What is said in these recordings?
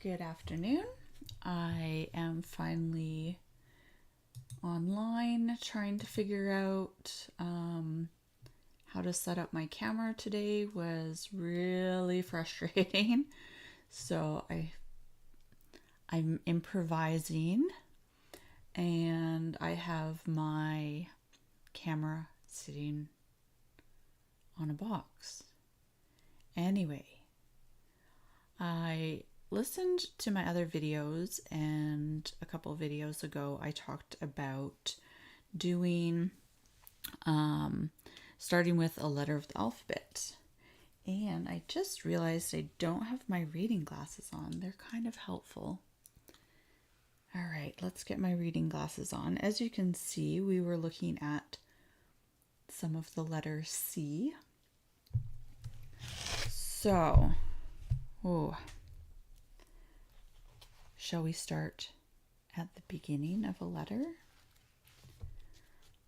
Good afternoon. I am finally online trying to figure out how to set up my camera today. Was really frustrating. So I'm improvising, and I have my camera sitting on a box. Anyway, I listened to my other videos, and a couple of videos ago I talked about doing starting with a letter of the alphabet, and I just realized I don't have my reading glasses on. They're kind of helpful. All right, let's get my reading glasses on. As you can see, we were looking at some of the letter C. So, shall we start at the beginning of a letter?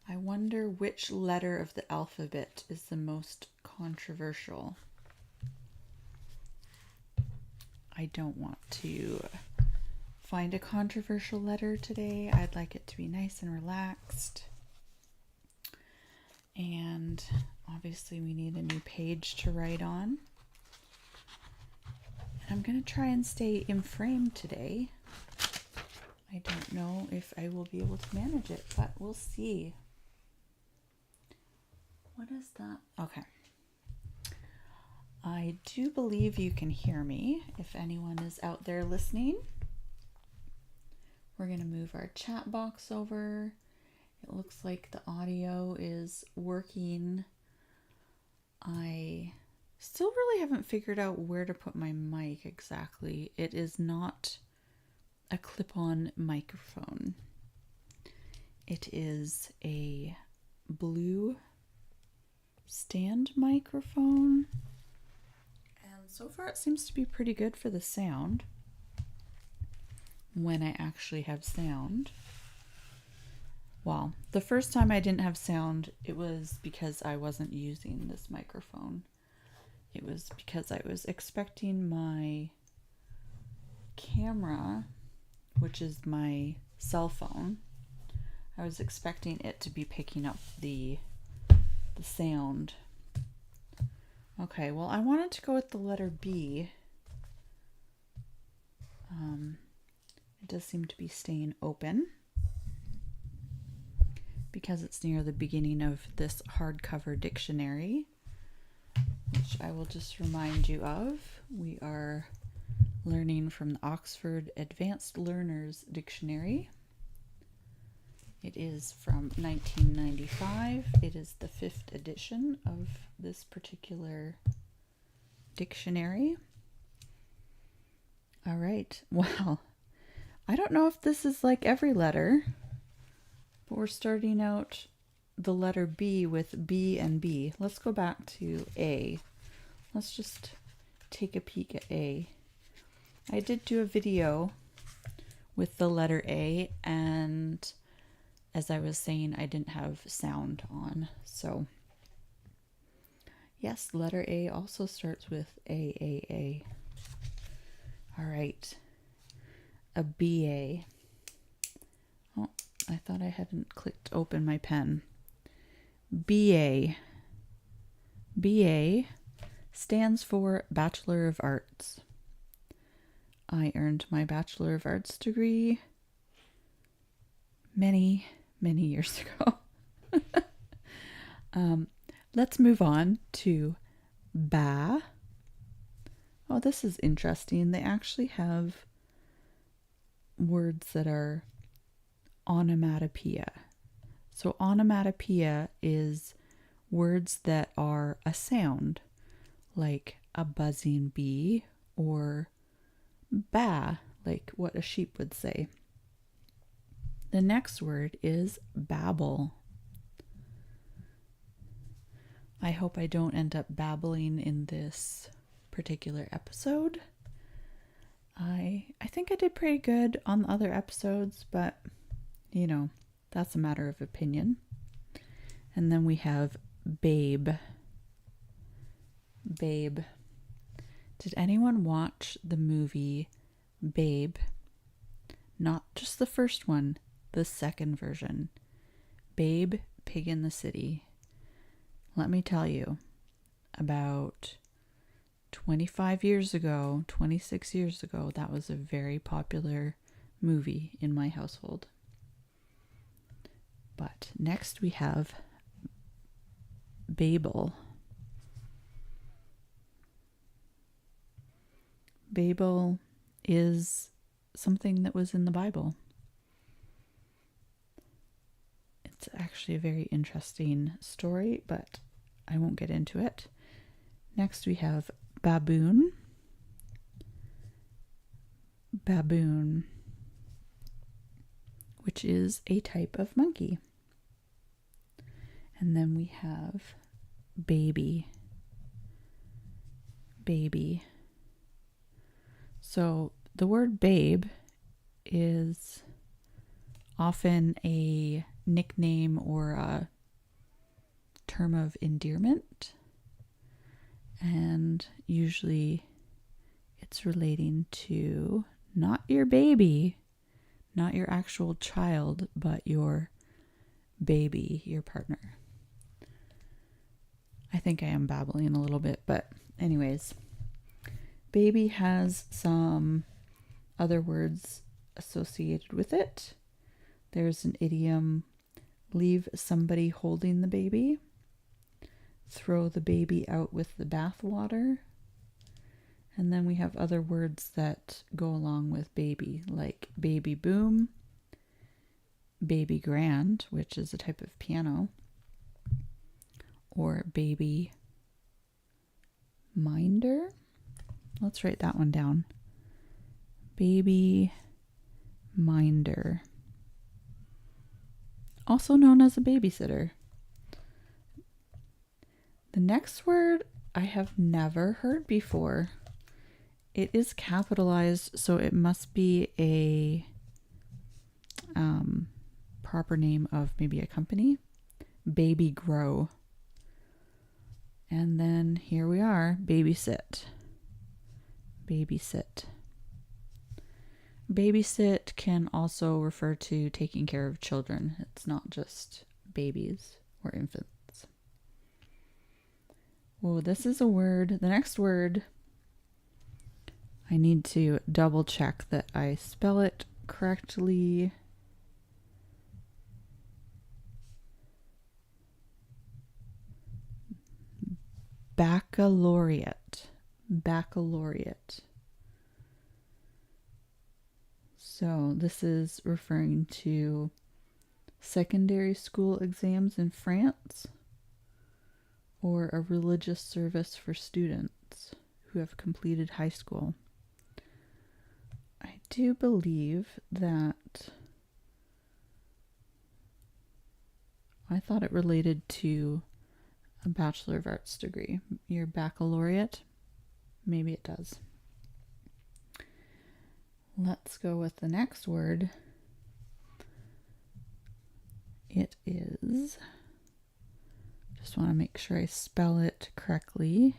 I wonder which letter of the alphabet is the most controversial. I don't want to find a controversial letter today. I'd like it to be nice and relaxed. And obviously we need a new page to write on. I'm going to try and stay in frame today. I don't know if I will be able to manage it, but we'll see. What is that? Okay. I do believe you can hear me if anyone is out there listening. We're going to move our chat box over. It looks like the audio is working. I still really haven't figured out where to put my mic exactly. It is not a clip-on microphone. It is a blue stand microphone. And so far it seems to be pretty good for the sound when I actually have sound. Well, the first time I didn't have sound, it was because I wasn't using this microphone. It was because I was expecting my camera, which is my cell phone, I was expecting it to be picking up the sound. Okay, well, I wanted to go with the letter B. It does seem to be staying open because it's near the beginning of this hardcover dictionary, which I will just remind you of. We are learning from the Oxford Advanced Learners Dictionary. It is from 1995. It is the 5th edition of this particular dictionary. All right. Well, I don't know if this is like every letter, but we're starting out the letter B with B and B. Let's go back to A. Let's just take a peek at A. I did do a video with the letter A, and as I was saying, I didn't have sound on. So, yes, letter A also starts with A. All right. A BA. Oh, I thought I hadn't clicked open my pen. BA. BA stands for Bachelor of Arts. I earned my Bachelor of Arts degree many years ago. Let's move on to BA. Oh, this is interesting. They actually have words that are onomatopoeia. So onomatopoeia is words that are a sound, like a buzzing bee or ba, like what a sheep would say. The next word is babble. I hope I don't end up babbling in this particular episode. I think I did pretty good on the other episodes, but you know, that's a matter of opinion. And then we have babe. Babe. Did anyone watch the movie Babe. Not just the first one, the second version. Babe, Pig in the City. Let me tell you, about 25 years ago, 26 years ago, that was a very popular movie in my household. But next we have Babel. Babel is something that was in the Bible. It's actually a very interesting story, but I won't get into it. Next we have baboon. Baboon, which is a type of monkey. And then we have baby. Baby. So the word babe is often a nickname or a term of endearment. And usually it's relating to not your baby, not your actual child, but your baby, your partner. I think I am babbling a little bit, but anyways, baby has some other words associated with it. There's an idiom, leave somebody holding the baby, throw the baby out with the bathwater. And then we have other words that go along with baby, like baby boom, baby grand, which is a type of piano, or baby minder. Let's write that one down. Baby minder. Also known as a babysitter. The next word I have never heard before. It is capitalized, so it must be a proper name of maybe a company. Baby grow. And then here we are, babysit. Babysit. Babysit can also refer to taking care of children. It's not just babies or infants. Oh, this is a word. The next word, I need to double check that I spell it correctly. Baccalaureate. Baccalaureate. So this is referring to secondary school exams in France, or a religious service for students who have completed high school. I do believe that I thought it related to a Bachelor of Arts degree. Your baccalaureate, maybe it does. Let's go with the next word. It is, just want to make sure I spell it correctly.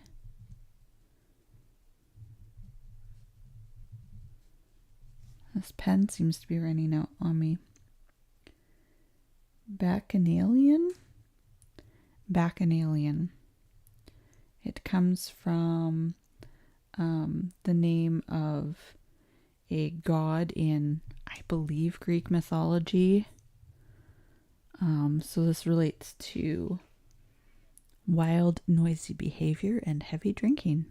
This pen seems to be running out on me. Bacchanalian? Bacchanalian. It comes from the name of a god in, I believe, Greek mythology. So this relates to wild, noisy behavior and heavy drinking.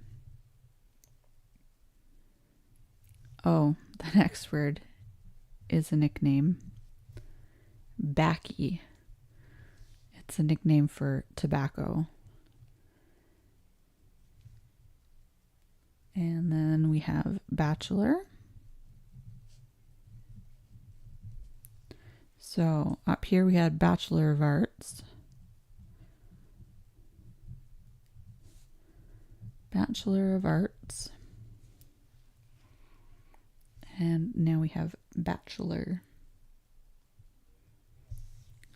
Oh, the next word is a nickname. Baccy. It's a nickname for tobacco. And then we have bachelor. So up here we had Bachelor of Arts. Bachelor of Arts. And now we have bachelor.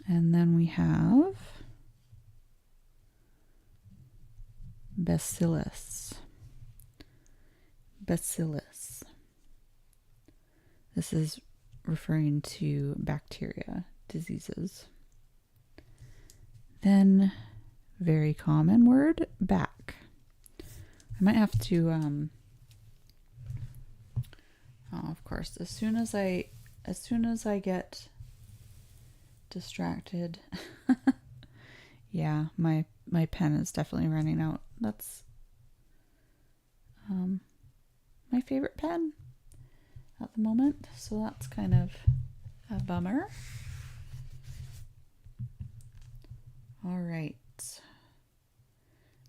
And then we have bacillus. Bacillus. This is referring to bacteria, diseases. Then, very common word, back. I might have to, oh, of course, as soon as I get distracted, yeah, my pen is definitely running out. That's my favorite pen at the moment, so that's kind of a bummer. All right.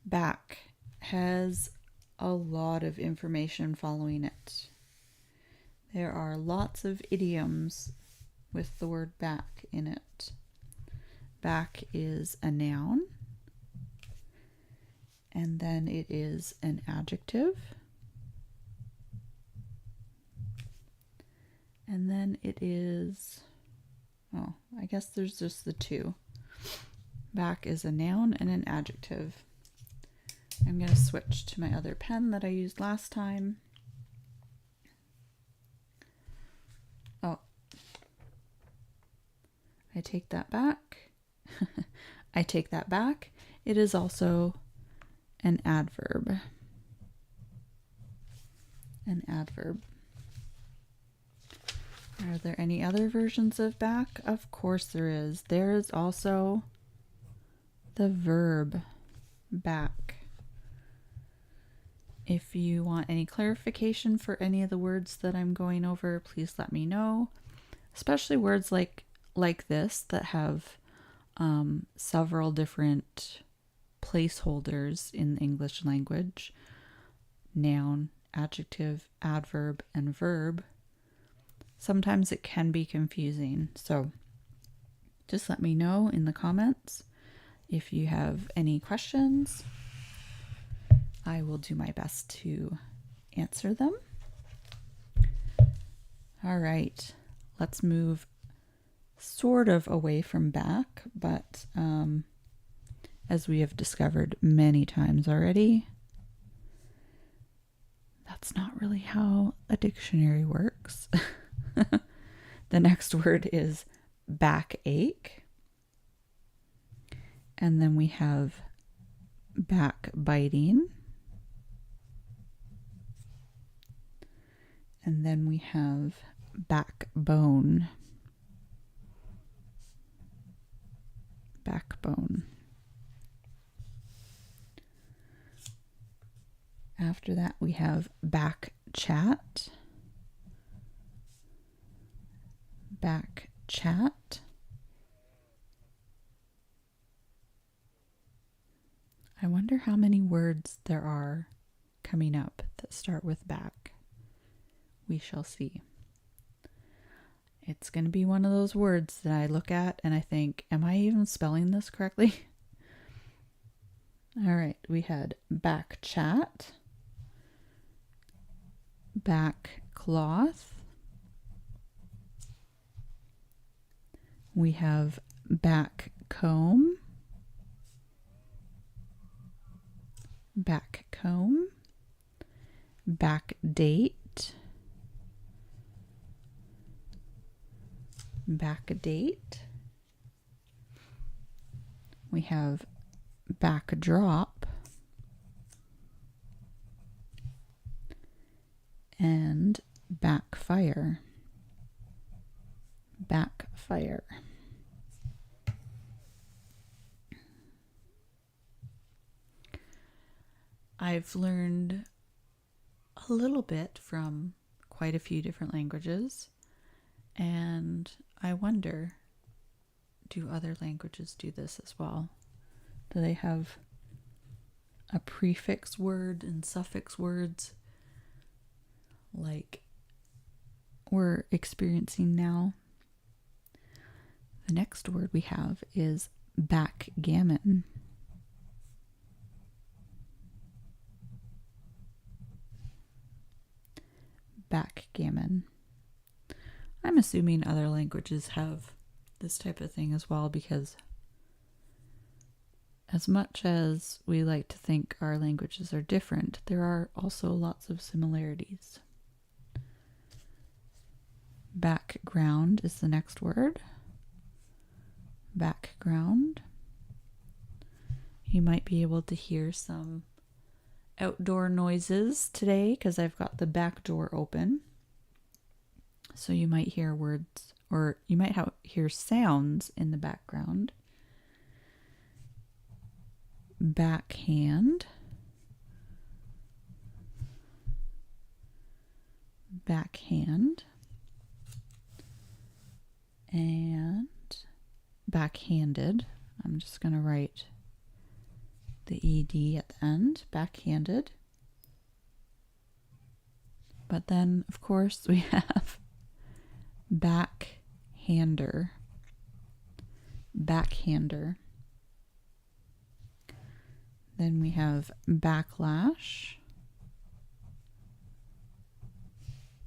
Back has a lot of information following it. There are lots of idioms with the word back in it. Back is a noun, and then it is an adjective, and then it is, oh, I guess there's just the two. Back is a noun and an adjective. I'm going to switch to my other pen that I used last time. Oh, I take that back. I take that back. It is also an adverb. An adverb. Are there any other versions of back? Of course there is. There is also the verb back. If you want any clarification for any of the words that I'm going over, please let me know. Especially words like this that have several different placeholders in the English language. Noun, adjective, adverb, and verb. Sometimes it can be confusing. So just let me know in the comments if you have any questions. I will do my best to answer them. All right, let's move sort of away from back, but as we have discovered many times already, that's not really how a dictionary works. The next word is backache. And then we have backbiting. And then we have backbone. Backbone. After that, we have back chat. Back chat. I wonder how many words there are coming up that start with back. We shall see. It's going to be one of those words that I look at and I think, am I even spelling this correctly? All right, we had back chat, back cloth. We have back comb, back comb, back date, back date. We have backdrop and backfire. Backfire. I've learned a little bit from quite a few different languages, and I wonder, do other languages do this as well? Do they have a prefix word and suffix words like we're experiencing now? The next word we have is backgammon. Backgammon. I'm assuming other languages have this type of thing as well, because as much as we like to think our languages are different, there are also lots of similarities. Background is the next word. Background. You might be able to hear some outdoor noises today because I've got the back door open. So you might hear words, or you might hear sounds in the background. Backhand. Backhand. And backhanded. I'm just going to write the ED at the end. Backhanded. But then, of course, we have backhander. Backhander. Then we have backlash.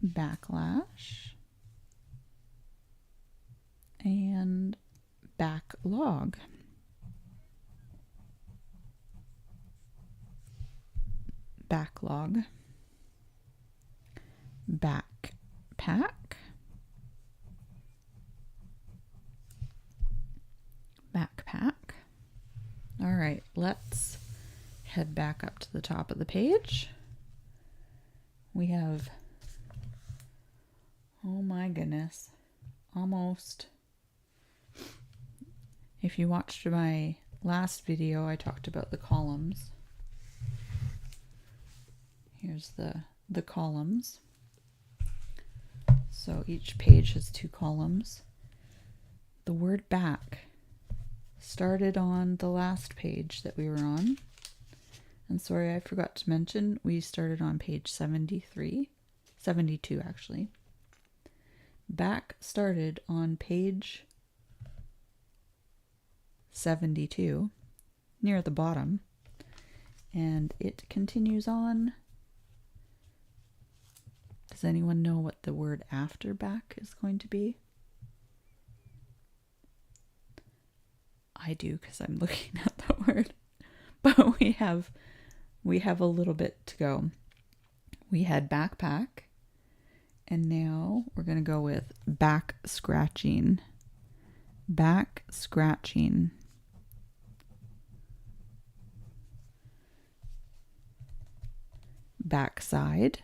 Backlash. And backlog. Backlog. Backpack. Backpack. All right, let's head back up to the top of the page. We have, oh my goodness, almost. If you watched my last video, I talked about the columns. Here's the columns. So each page has 2 columns. The word back started on the last page that we were on. And sorry, I forgot to mention, we started on page 72 actually. Back started on page 72, near the bottom, and it continues on. Does anyone know what the word after back is going to be? I do, because I'm looking at the word. But we have a little bit to go. We had backpack, and now we're going to go with back scratching. Back scratching. Backside.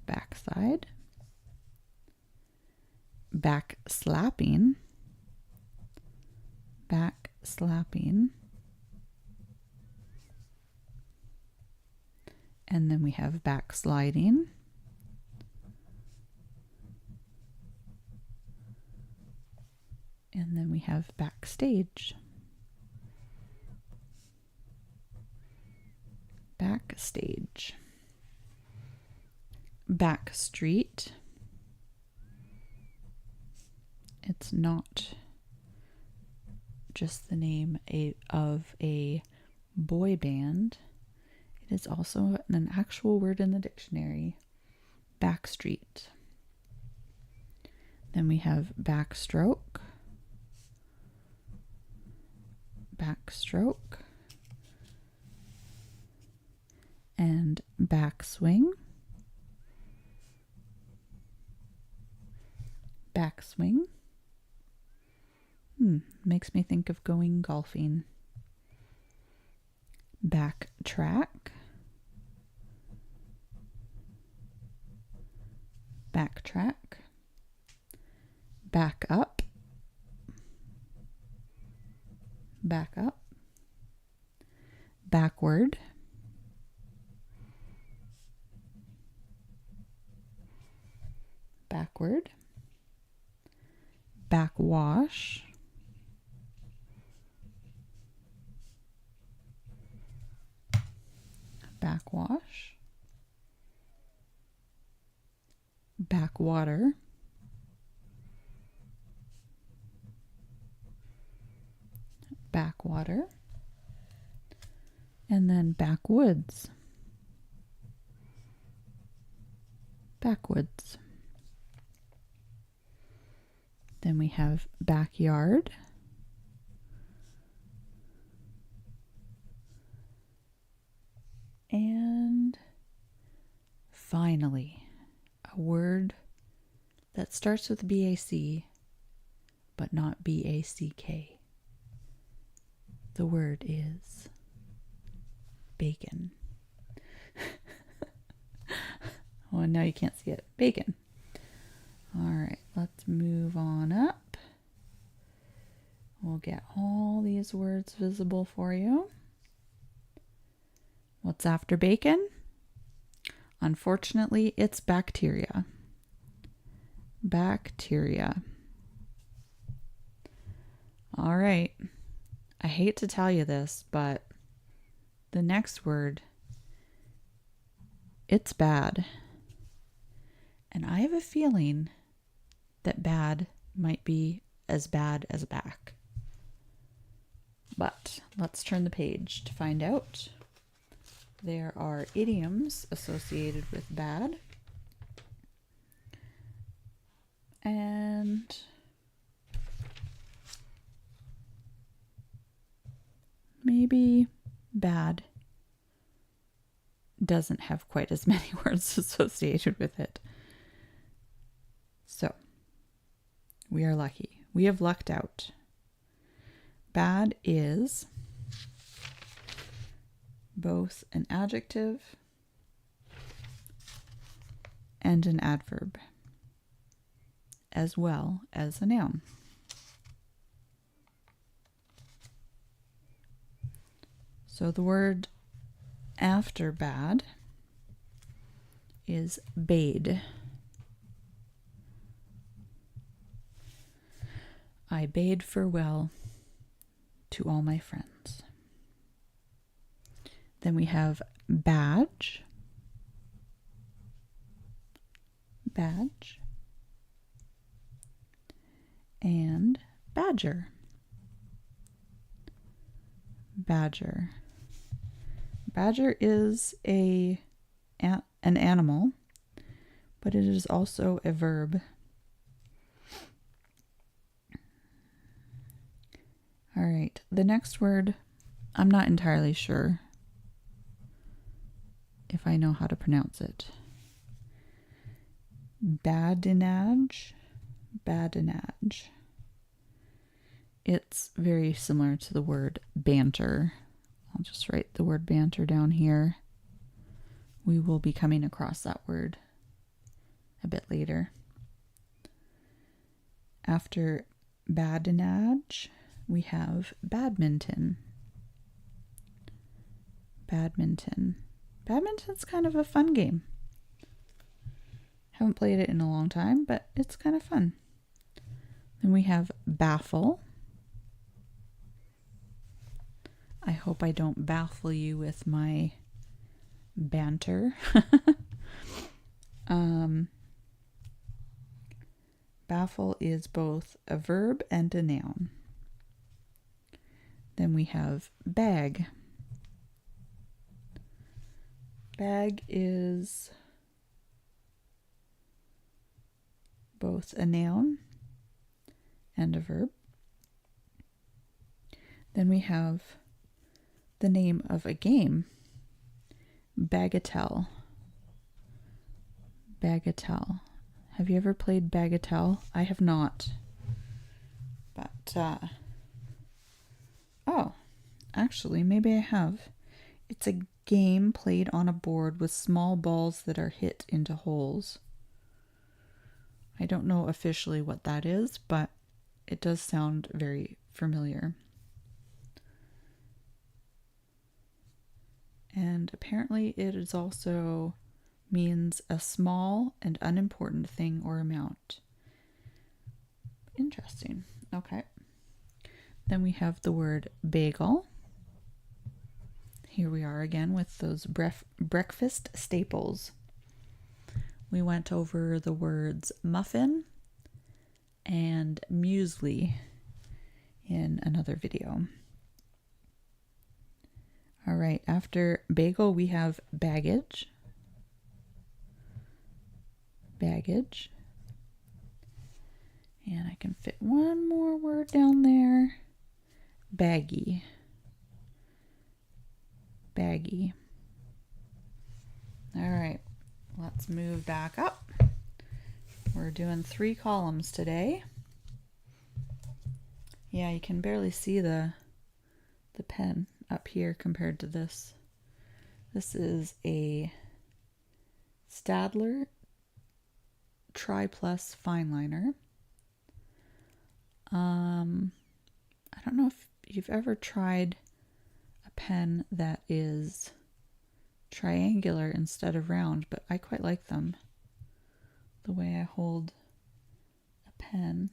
Backside. Back slapping. Back slapping. And then we have backsliding. And then we have backstage. Backstage. Backstreet. It's not just the name of a boy band. It is also an actual word in the dictionary. Backstreet. Then we have backstroke. Backstroke. And backswing. Backswing. Makes me think of going golfing. Backtrack. Backtrack. Back up. Back up. Backward. Backward. Backwash. Backwash. Backwater. Backwater. And then backwoods. Backwoods. Then we have backyard. And finally, A word that starts with BAC, but not BACK. The word is bacon. Oh, and now you can't see it. Bacon. All right, let's move on up. We'll get all these words visible for you. What's after bacon? Unfortunately, it's bacteria. Bacteria. All right. I hate to tell you this, but the next word, it's bad. And I have a feeling that bad might be as bad as back. But let's turn the page to find out. There are idioms associated with bad. And maybe bad doesn't have quite as many words associated with it. So, we are lucky. We have lucked out. Bad is both an adjective and an adverb, as well as a noun. So the word after bad is bade. I bade farewell to all my friends. Then we have badge, badge, and badger, badger. Badger is an animal, but it is also a verb. All right, the next word, I'm not entirely sure if I know how to pronounce it. Badinage, badinage. It's very similar to the word banter. I'll just write the word banter down here. We will be coming across that word a bit later. After badinage, we have badminton. Badminton. Badminton's kind of a fun game. Haven't played it in a long time, but it's kind of fun. Then we have baffle. I hope I don't baffle you with my banter. Baffle is both a verb and a noun. Then we have bag. Bag is both a noun and a verb. Then we have the name of a game, Bagatelle. Bagatelle. Have you ever played Bagatelle? I have not. But, oh, actually, maybe I have. It's a game played on a board with small balls that are hit into holes. I don't know officially what that is, but it does sound very familiar. And apparently it is also means a small and unimportant thing or amount. Interesting. Okay. Then we have the word bagel. Here we are again with those breakfast staples. We went over the words muffin and muesli in another video. All right, after bagel, we have baggage. Baggage. And I can fit one more word down there. Baggy. Baggy. All right, let's move back up. We're doing 3 columns today. Yeah, you can barely see the pen up here compared to this. This is a Staedtler Tri Plus fine liner. I don't know if you've ever tried a pen that is triangular instead of round, but I quite like them. The way I hold a pen,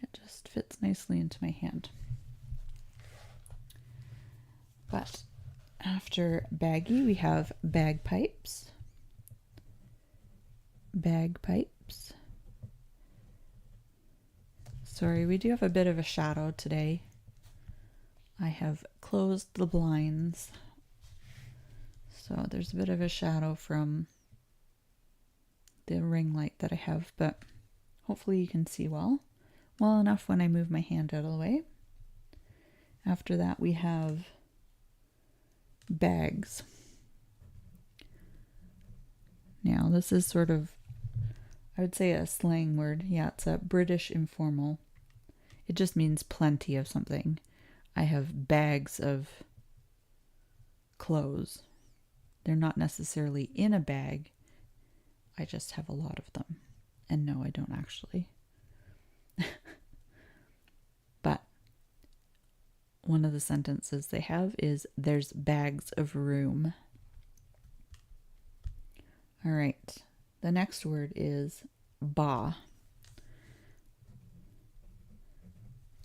it just fits nicely into my hand. But after baggy, we have bagpipes. Bagpipes. Sorry, we do have a bit of a shadow today. I have closed the blinds, so there's a bit of a shadow from the ring light that I have, but hopefully you can see well enough when I move my hand out of the way. After that, we have bags. Now, this is sort of, I would say, a slang word. Yeah, it's a British informal. It just means plenty of something. I have bags of clothes. They're not necessarily in a bag. I just have a lot of them. And no, I don't actually. But one of the sentences they have is, there's bags of room. All right. The next word is ba.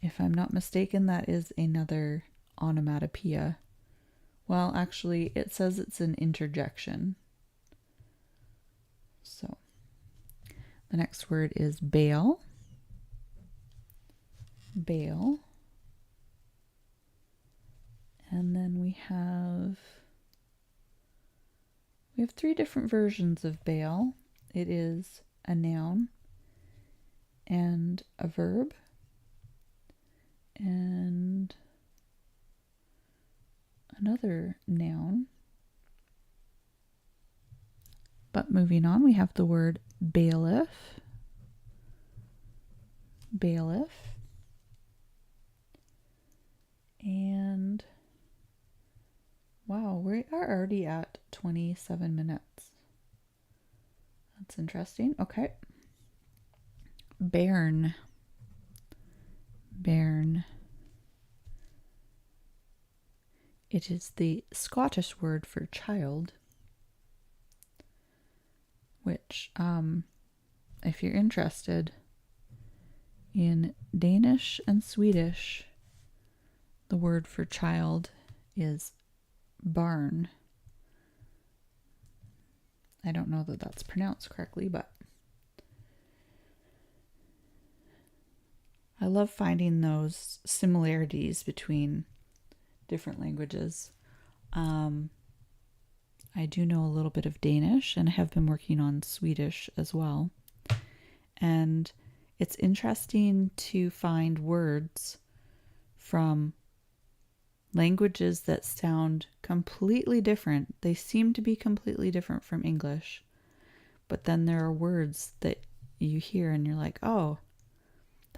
If I'm not mistaken, that is another onomatopoeia. Well, actually, it says it's an interjection. So, the next word is bail. Bail. And then we have 3 different versions of bail. It is a noun and a verb and another noun. But moving on, we have the word bailiff. Bailiff. And wow, we are already at 27 minutes. That's interesting. Okay. Bairn. Bairn. It is the Scottish word for child, which, if you're interested, in Danish and Swedish, the word for child is barn. I don't know that that's pronounced correctly, but I love finding those similarities between different languages. I do know a little bit of Danish, and I have been working on Swedish as well. And it's interesting to find words from languages that sound completely different. They seem to be completely different from English. But then there are words that you hear and you're like, oh,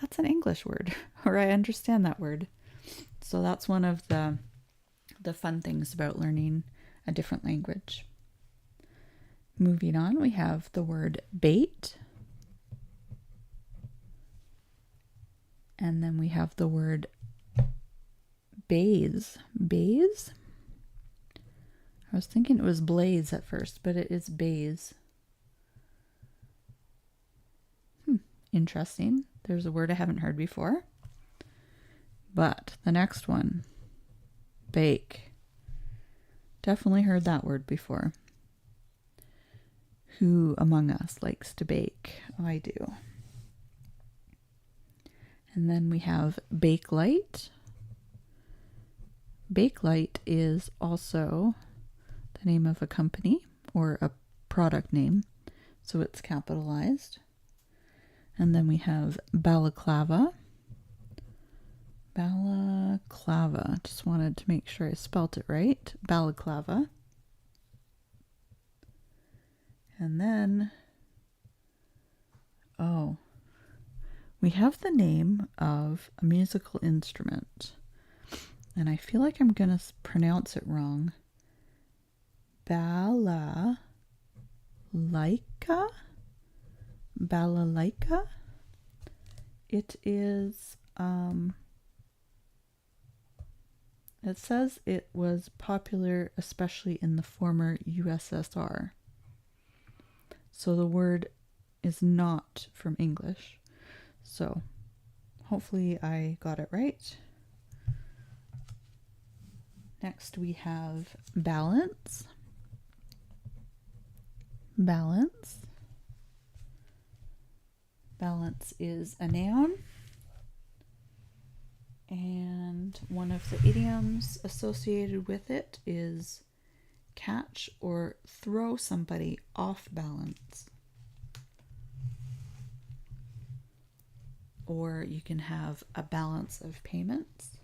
that's an English word, or I understand that word. So that's one of the fun things about learning a different language. Moving on, we have the word bait. And then we have the word bays. Bays? I was thinking it was blaze at first, but it is bays. Interesting. There's a word I haven't heard before. But the next one, bake. Definitely heard that word before. Who among us likes to bake? I do. And then we have Bakelite. Bakelite is also the name of a company or a product name, so it's capitalized. And then we have balaclava. Balaclava. Just wanted to make sure I spelt it right. Balaclava. And then Oh, we have the name of a musical instrument, and I feel like I'm going to pronounce it wrong. Balalaika? Balalaika? It is, it says it was popular especially in the former USSR. So the word is not from English. So hopefully I got it right. Next we have balance. Balance. Balance is a noun. And one of the idioms associated with it is catch or throw somebody off balance. Or you can have a balance of payments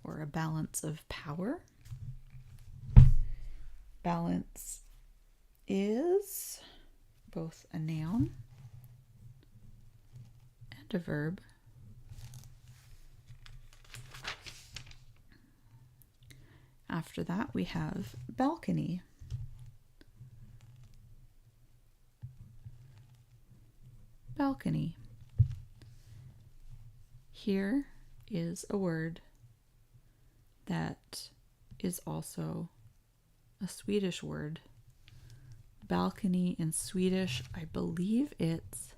or a balance of power. Balance is both a noun and a verb. After that, we have balcony. Balcony. Here is a word that is also a Swedish word. Balcony in Swedish, I believe it's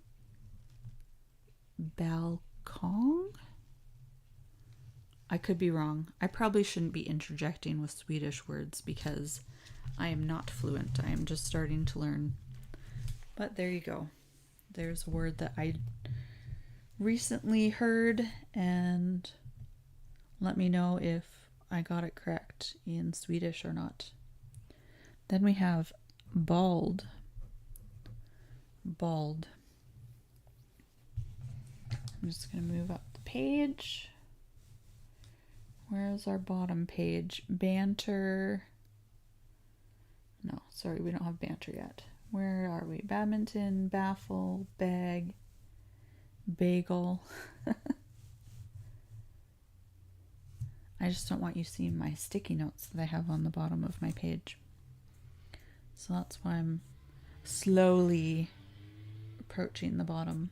balkong. I could be wrong. I probably shouldn't be interjecting with Swedish words because I am not fluent. I am just starting to learn. But there you go. There's a word that I recently heard, and let me know if I got it correct in Swedish or not. Then we have bald. Bald. I'm just going to move up the page. Where's our bottom page? Banter. No, sorry, we don't have banter yet. Where are we? Badminton, baffle, bag, bagel. I just don't want you seeing my sticky notes that I have on the bottom of my page. So that's why I'm slowly approaching the bottom.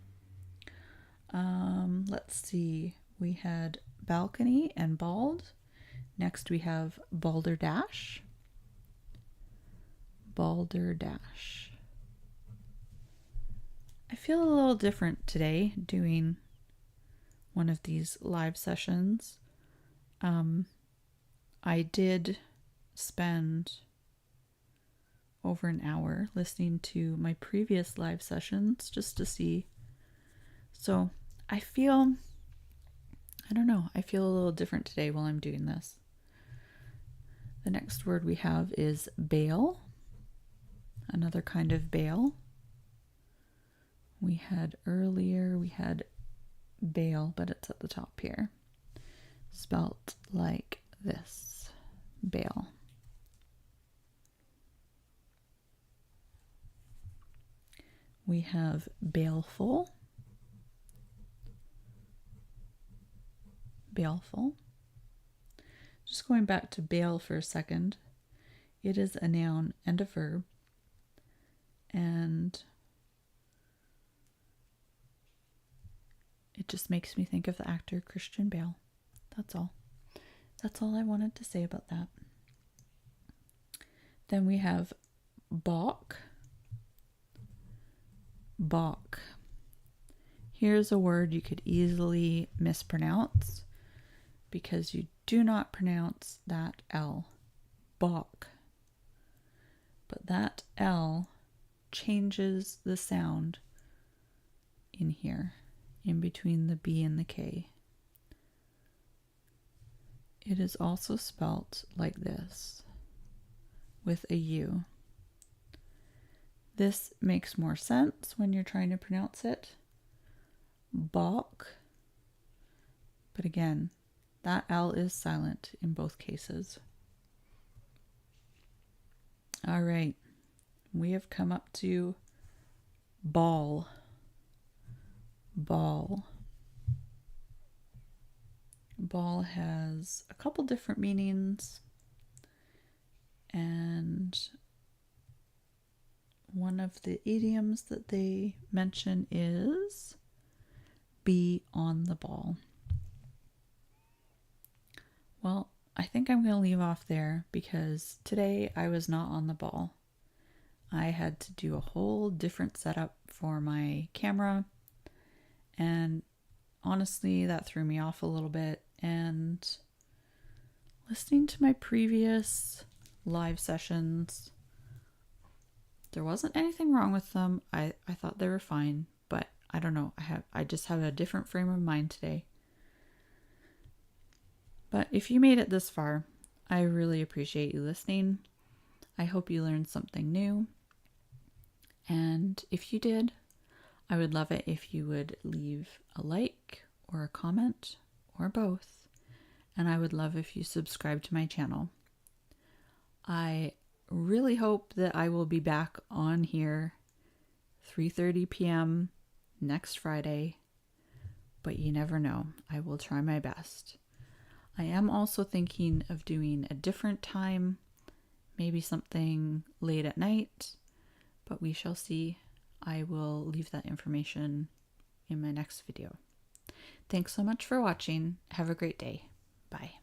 Let's see. We had balcony and bald. Next we have balderdash. Balderdash. I feel a little different today doing one of these live sessions. I did spend over an hour listening to my previous live sessions just to see. So I feel a little different today while I'm doing this. The next word we have is bail. Another kind of bail. We had bail, but it's at the top here. Spelt like this. Bail. We have baleful. Baleful. Just going back to bail for a second. It is a noun and a verb. And it just makes me think of the actor Christian Bale. That's all. That's all I wanted to say about that. Then we have balk. Balk. Here's a word you could easily mispronounce because you do not pronounce that L. Balk. But that L changes the sound in here, in between the B and the K. It is also spelt like this, with a U. This makes more sense when you're trying to pronounce it. Balk. But again, that L is silent in both cases. All right. We have come up to ball. Ball. Ball has a couple different meanings, and one of the idioms that they mention is be on the ball. Well, I think I'm going to leave off there because today I was not on the ball. I had to do a whole different setup for my camera, and honestly, that threw me off a little bit. And listening to my previous live sessions, there wasn't anything wrong with them. I thought they were fine, but I don't know. I just have a different frame of mind today. But if you made it this far, I really appreciate you listening. I hope you learned something new. And if you did, I would love it if you would leave a like or a comment or both. And I would love if you subscribe to my channel. I really hope that I will be back on here 3:30 p.m. next Friday, but you never know. I will try my best. I am also thinking of doing a different time, maybe something late at night, but we shall see. I will leave that information in my next video. Thanks so much for watching. Have a great day. Bye.